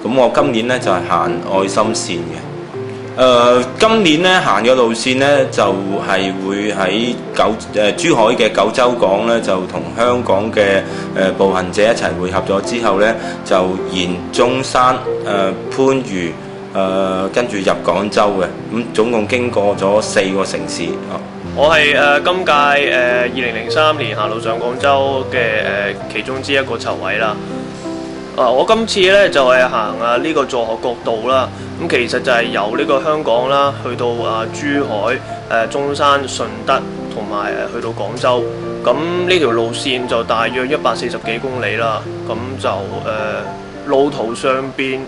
咁我今年呢就係行愛心線嘅。今年呢行嘅路線呢就係會喺珠海嘅九洲港呢，就同香港嘅步行者一齊匯合咗之後呢，就沿中山、番禺跟住入廣州嘅。咁總共經過咗4個城市。我係今屆2003年行路上廣州嘅其中之一個籌委啦。我今次咧就係行呢個助學國道啦。咁其實就係由呢個香港啦，去到珠海、中山、順德同埋去到廣州。咁呢條路線就大約140幾公里啦。咁就路途上邊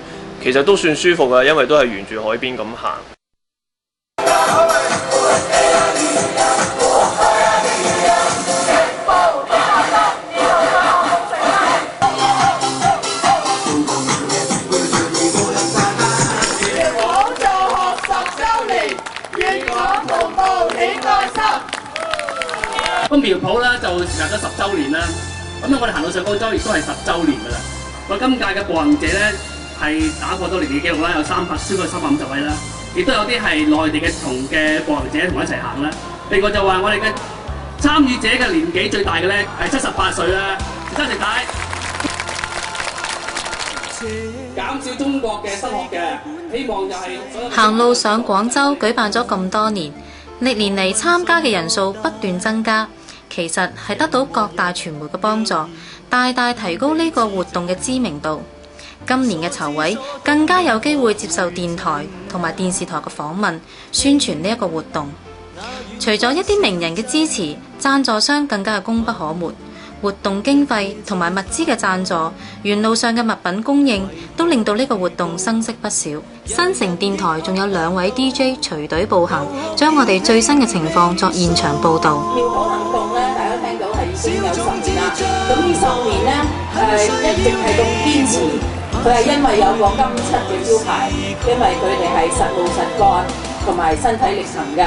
其實都算舒服嘅，因為都係沿住海邊咁行。咁苗圃咧就成立咗10週年啦，咁我哋行路上廣州亦都係10週年㗎啦。我今屆嘅步行者咧係打破咗年紀紀錄啦，有超過350位啦，亦都有啲係內地嘅步行者同我一齊行啦。另外就話我哋嘅參與者嘅年紀最大嘅咧係78歲啦，真係大。減少中國嘅失學嘅，希望就係行路上廣州舉辦咗咁多年，歷年嚟參加嘅人數不斷增加，其實係得到各大傳媒嘅幫助，大大提高呢個活動嘅知名度。今年嘅籌委更加有機會接受電台同埋電視台嘅訪問，宣傳呢一個活動。除咗一啲名人嘅支持，贊助商更加係功不可沒。活動經費同埋物資嘅贊助，沿路上嘅物品供應都令到呢個活動生色不少。新城電台仲有2位 DJ 隨隊步行，將我哋最新嘅情況作現場報導。苗圃行動咧，大家聽到係已經有10年啦。咁呢10年咧，一直係咁堅持，佢係因為有個金漆嘅招牌，因為佢哋係實務實幹同埋身體力行嘅。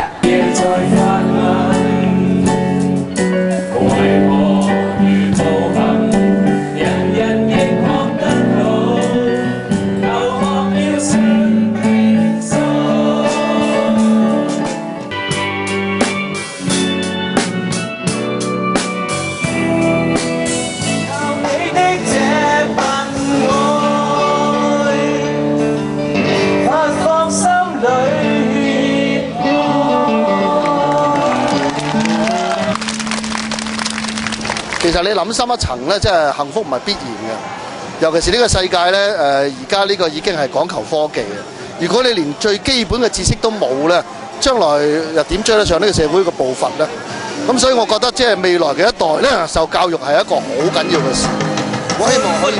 其實你諗深一層咧，即係幸福唔係必然嘅。尤其是呢個世界咧，而家呢個已經係講求科技嘅。如果你連最基本嘅知識都冇咧，將來又點追得上呢個社會嘅步伐咧？咁所以我覺得即係未來嘅一代咧，受教育係一個好緊要嘅事。我希望可以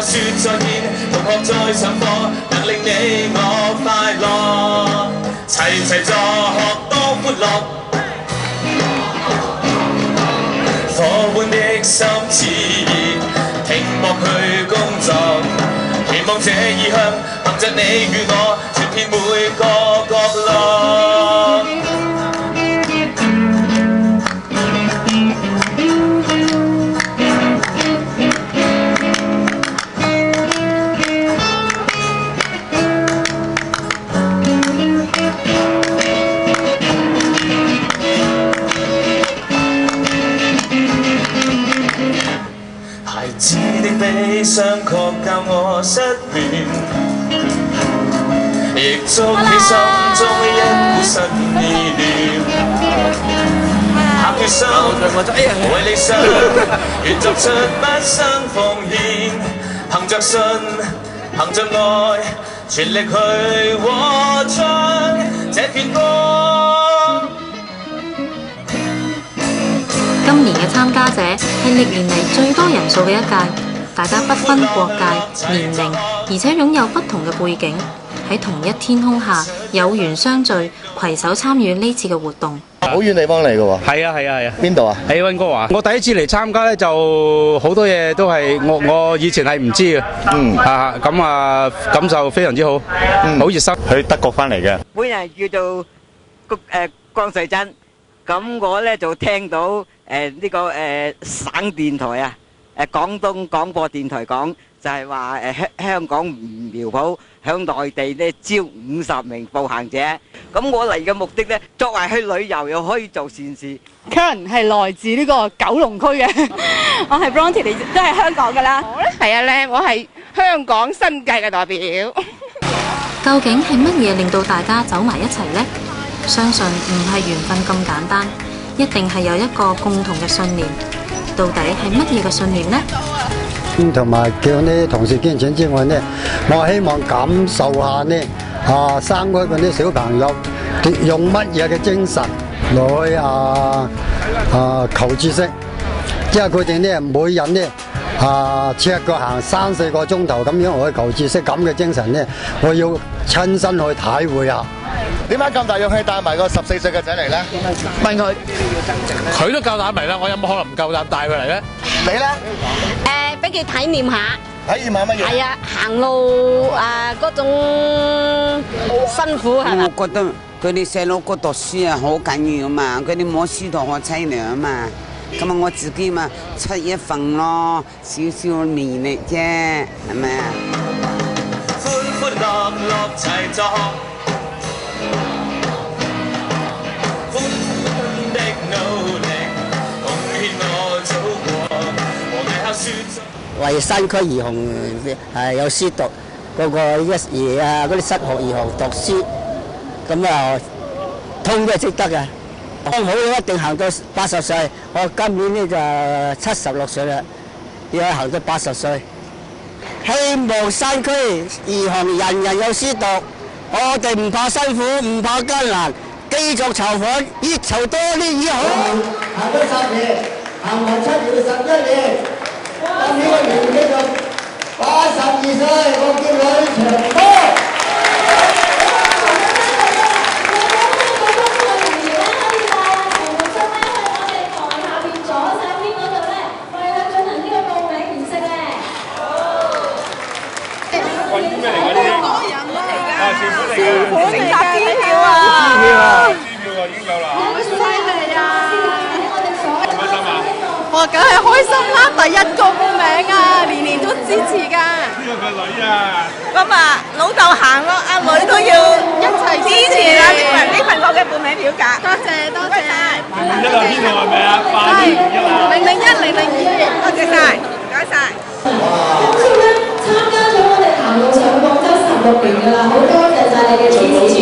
說再見，同學再上課，能令你我快樂，齊齊助學多歡樂，夥伴的心熾熱，拼搏去工作，期望這異鄉，憑着你與我，傳遍每個角落。悲傷確教我失戀，亦築起心中一股新意念。下決心為理想，願作出畢生奉獻。憑着信，憑着愛，全力去和出這片光。今年嘅參加者係歷年嚟最多人數嘅一屆。大家不分國界、年齡，而且擁有不同嘅背景，喺同一天空下有緣相聚，攜手參與呢次嘅活動。好遠地方嚟嘅喎。係啊。邊度啊？喺溫哥華。我第一次嚟參加咧，就好多嘢都係我以前係唔知嘅。咁就非常之好，好熱心。去德國翻嚟嘅。本人叫做江瑞珍。咁我咧就聽到呢個省電台啊，廣東廣播電台講就係話香港苗圃響內地咧招50名步行者。咁我嚟嘅目的咧，作為去旅遊又可以做善事。Karen 係來自呢個九龍區嘅，我係 Bronte 嚟，都係香港㗎啦。我咧係啊咧，我係香港新界嘅代表。究竟係乜嘢令到大家走埋一齊呢？相信唔係緣分咁簡單，一定係有一個共同嘅信念。到底係乜嘢嘅信念呢？同埋叫啲同事捐錢之外呢，我希望感受下呢生嗰啲小朋友用乜嘢嘅精神來求知識，即係佢哋呢每日呢赤腳行3-4個鐘頭咁樣去求知識，咁嘅精神呢，我要親身去體會下。點解咁大勇氣帶埋個14歲嘅仔嚟咧？問佢，佢都夠膽嚟啦，我有冇可能唔夠膽帶佢嚟咧？你咧？俾佢體驗下。體驗下乜嘢？係啊，行路嗰種辛苦係嘛？我覺得佢哋細路哥讀書啊好緊要啊嘛，佢哋冇書讀好凄涼啊嘛。咁啊，我自己嘛出一份咯，少少勉力啫，係咪啊？歡歡樂樂齊作。為山區兒童有書讀，嗰個1、2啊，嗰啲失學兒童讀書，咁啊通都係值得嘅。當好一定行到80歲，我今年呢就76歲啦，要行到80歲。希望山區兒童人人有書讀，我哋唔怕辛苦，唔怕艱難，繼續籌款，越籌多啲越好。行咗10年，行埋7年11年。今年嘅年紀就82歲，我叫佢長波。我梗係開心啦！第1個報名啊，年年都支持㗎。呢個女啊，咁啊，老豆行咯，阿女都要一齊支持啦！呢份我嘅報名表格。多謝多謝。1係邊度係咪啊？001、002。多謝晒，唔該晒。今朝咧參加咗我哋行路上廣州16年㗎啦，好多謝晒你嘅支持。